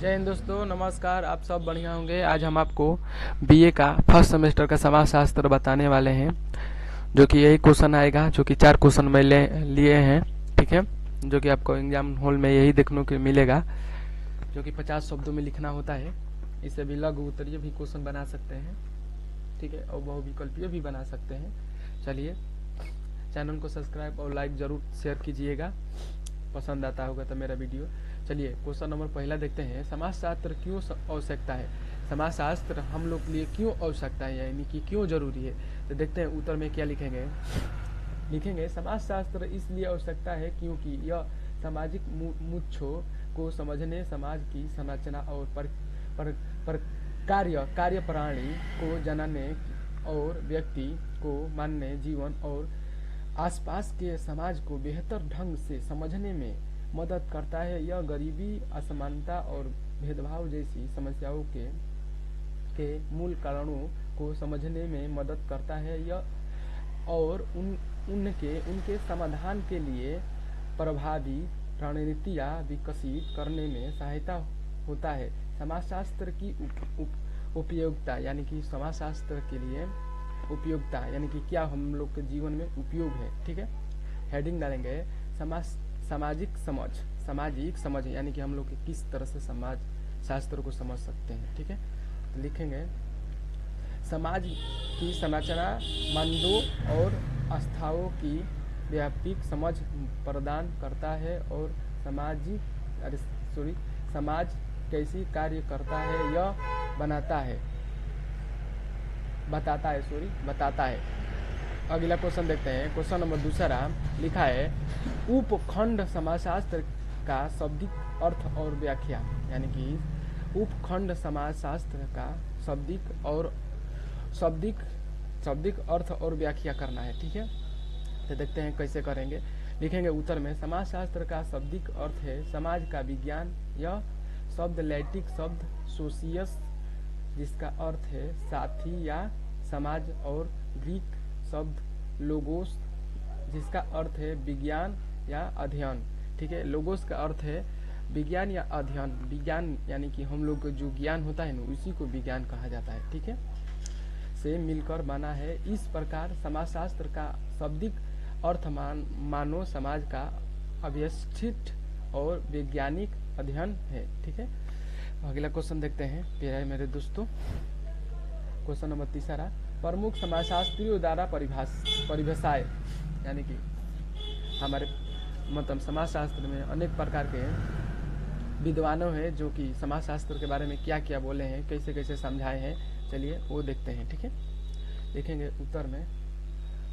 जय हिंद दोस्तों, नमस्कार। आप सब बढ़िया होंगे। आज हम आपको बीए का फर्स्ट सेमेस्टर का समाजशास्त्र बताने वाले हैं, जो कि यही क्वेश्चन आएगा, जो कि 4 क्वेश्चन में लिए हैं। ठीक है, जो कि आपको एग्जाम हॉल में यही देखने को मिलेगा, जो कि 50 शब्दों में लिखना होता है। इसे भी लघु उत्तरीय भी क्वेश्चन बना सकते हैं, ठीक है, और बहुविकल्पीय भी बना सकते हैं। चलिए, चैनल को सब्सक्राइब और लाइक जरूर शेयर कीजिएगा, पसंद आता होगा तो मेरा वीडियो। चलिए, क्वेश्चन नंबर पहला देखते हैं। समाजशास्त्र क्यों आवश्यकता है? समाजशास्त्र हम लोग के लिए क्यों आवश्यकता है, यानी कि क्यों जरूरी है? तो देखते हैं उत्तर में क्या लिखेंगे समाजशास्त्र इसलिए आवश्यकता है क्योंकि यह सामाजिक मुद्दों को समझने, समाज की संरचना और पर कार्य प्रणाली को जानने और व्यक्ति को मानने, जीवन और आसपास के समाज को बेहतर ढंग से समझने में मदद करता है। यह गरीबी, असमानता और भेदभाव जैसी समस्याओं के मूल कारणों को समझने में मदद करता है। यह और उनके समाधान के लिए प्रभावी रणनीतियाँ विकसित करने में सहायता होता है। समाजशास्त्र की उपयोगिता, यानी कि समाजशास्त्र के लिए उपयोगिता यानी कि क्या हम लोग के जीवन में उपयोग है। ठीक है, हेडिंग डालेंगे सामाजिक समझ यानी कि हम लोग किस तरह से समाज शास्त्र को समझ सकते हैं। ठीक है, तो लिखेंगे समाज की संरचना, मानदंडों और आस्थाओं की व्यापक समझ प्रदान करता है और समाज कैसी कार्य करता है यह बताता है। अगला क्वेश्चन देखते हैं। क्वेश्चन नंबर दूसरा लिखा है उपखंड समाजशास्त्र का शाब्दिक अर्थ और व्याख्या, यानी कि उपखंड समाजशास्त्र का शाब्दिक अर्थ और व्याख्या करना है। ठीक है, तो देखते हैं कैसे करेंगे। लिखेंगे उत्तर में समाजशास्त्र का शाब्दिक अर्थ है समाज का विज्ञान। यह शब्द लैटिन शब्द सोशियस, जिसका अर्थ है साथी या समाज, और ग्रीक शब्द लोगोस, जिसका अर्थ है विज्ञान या अध्ययन। ठीक है, लोगोस का अर्थ है विज्ञान या अध्ययन। विज्ञान यानी कि हम लोग को जो ज्ञान होता है ना, उसी को विज्ञान कहा जाता है। ठीक है, से मिलकर बना है। इस प्रकार समाजशास्त्र का शाब्दिक अर्थ मानव समाज का अव्यवस्थित और वैज्ञानिक अध्ययन है। ठीक है, अगला क्वेश्चन देखते हैं प्यारे मेरे दोस्तों। क्वेश्चन नंबर तीसरा, प्रमुख समाजशास्त्रियों द्वारा परिभाषाएं, यानी कि हमारे मतलब समाजशास्त्र में अनेक प्रकार के विद्वानों हैं जो कि समाजशास्त्र के बारे में क्या क्या बोले हैं, कैसे कैसे समझाए हैं। चलिए वो देखते हैं। ठीक है, देखेंगे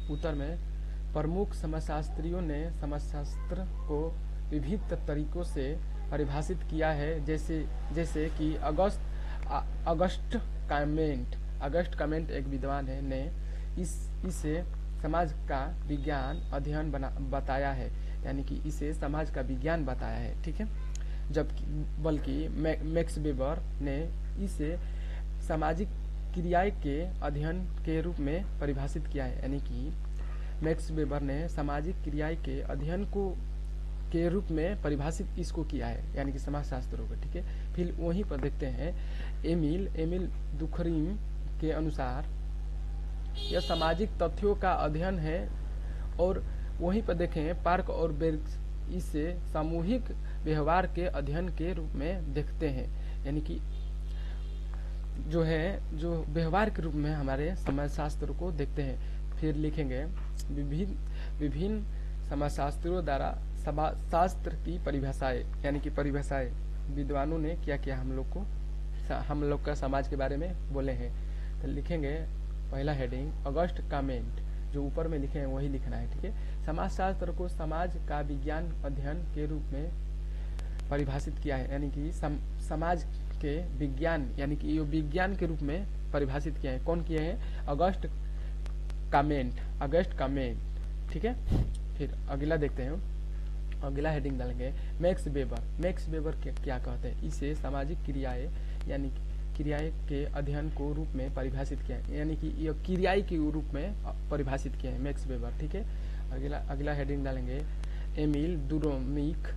उत्तर में प्रमुख समाजशास्त्रियों ने समाजशास्त्र को विभिन्न तरीकों से परिभाषित किया है, जैसे कि अगस्ट कामेंट एक विद्वान है ने इसे समाज का विज्ञान अध्ययन बताया है, यानी कि इसे समाज का विज्ञान बताया है। ठीक है, बल्कि मैक्स वेबर ने इसे सामाजिक क्रियाएं के अध्ययन के रूप में परिभाषित किया है, यानी कि मैक्स वेबर ने सामाजिक क्रियाएं के अध्ययन के रूप में परिभाषित इसको किया है, यानी कि समाजशास्त्र होगा। ठीक है, फिर वहीं पर देखते हैं एमिल दुखरीम के अनुसार यह सामाजिक तथ्यों का अध्ययन है, और वहीं पर देखें पार्क और बेर्ग्स इसे सामूहिक व्यवहार के अध्ययन के रूप में देखते हैं, यानी कि जो व्यवहार के रूप में हमारे समाजशास्त्र को देखते हैं। फिर लिखेंगे विभिन्न समाजशास्त्रियों द्वारा समाजशास्त्र की परिभाषाएं, यानी कि परिभाषाएं विद्वानों ने क्या क्या हम लोग का समाज के बारे में बोले हैं। तो लिखेंगे पहला हेडिंग अगस्ट कामेंट, जो ऊपर में लिखे हैं वही लिखना है। ठीक है, समाजशास्त्र को समाज का विज्ञान अध्ययन के रूप में परिभाषित किया है, यानी कि समाज के विज्ञान, यानी कि ये विज्ञान के रूप में परिभाषित किया है। कौन किए हैं? August comment. ठीक है, फिर अगला देखते हैं। अगला हेडिंग डालेंगे मैक्स वेबर क्या कहते हैं? इसे सामाजिक क्रियाएं, यानी क्रियाएं के अध्ययन को रूप में परिभाषित किया है, यानी कि यह क्रियाएं के रूप में परिभाषित किया है मैक्स वेबर। ठीक है, अगला हेडिंग डालेंगे एमिल दुरोमिक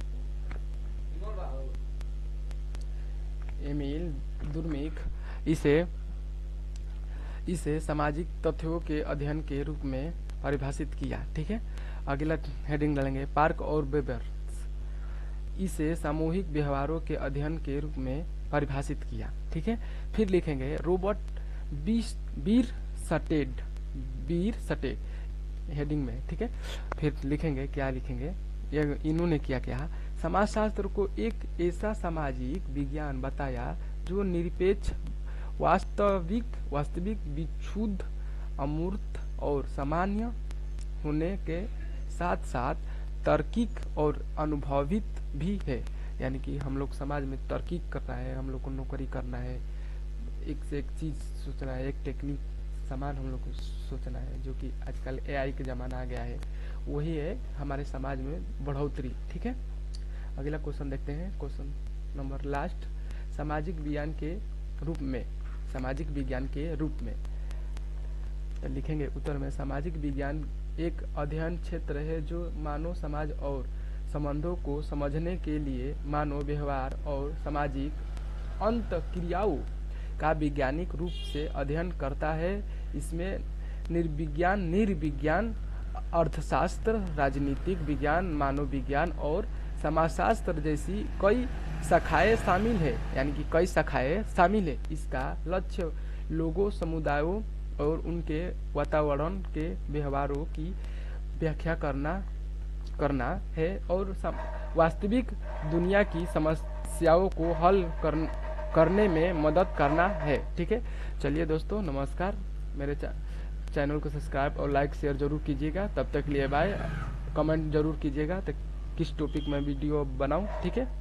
एमिल दुर्मिक इसे सामाजिक तथ्यों के अध्ययन के रूप में परिभाषित किया। ठीक है, अगला हेडिंग डालेंगे पार्क और वेबर इसे सामूहिक व्यवहारों के अध्ययन के रूप में परिभाषित किया। ठीक है, फिर लिखेंगे रॉबर्ट बीर सटेड हेडिंग में। ठीक है, फिर लिखेंगे क्या लिखेंगे, इन्होंने क्या समाजशास्त्र को एक ऐसा सामाजिक विज्ञान बताया जो निरपेक्ष वास्तविक विशुद्ध अमूर्त और सामान्य होने के साथ साथ तार्किक और अनुभवित भी है। यानी कि हम लोग समाज में तार्किक करना है, हम लोग को नौकरी करना है, एक से एक चीज सोचना है, एक टेक्निक सामान हम लोग को सोचना है, जो कि आजकल एआई के जमाना आ गया है, वही है हमारे समाज में बढ़ोतरी। ठीक है, अगला क्वेश्चन देखते हैं, क्वेश्चन नंबर लास्ट, सामाजिक विज्ञान के रूप में लिखेंगे उत्तर में सामाजिक विज्ञान एक अध्ययन क्षेत्र है जो मानव समाज और संबंधों को समझने के लिए मानव व्यवहार और सामाजिक अंतःक्रियाओं का वैज्ञानिक रूप से अध्ययन करता है। इसमें निर्विज्ञान अर्थशास्त्र, राजनीतिक विज्ञान, मानव विज्ञान और समाजशास्त्र जैसी कई शाखाएं शामिल है। यानी कि कई शाखाएं शामिल है। इसका लक्ष्य लोगों, समुदायों और उनके वातावरण के व्यवहारों की व्याख्या करना है और वास्तविक दुनिया की समस्याओं को हल करने में मदद करना है। ठीक है, चलिए दोस्तों नमस्कार, मेरे चैनल को सब्सक्राइब और लाइक शेयर जरूर कीजिएगा। तब तक लिए बाय, कमेंट जरूर कीजिएगा तो किस टॉपिक में वीडियो बनाऊं। ठीक है।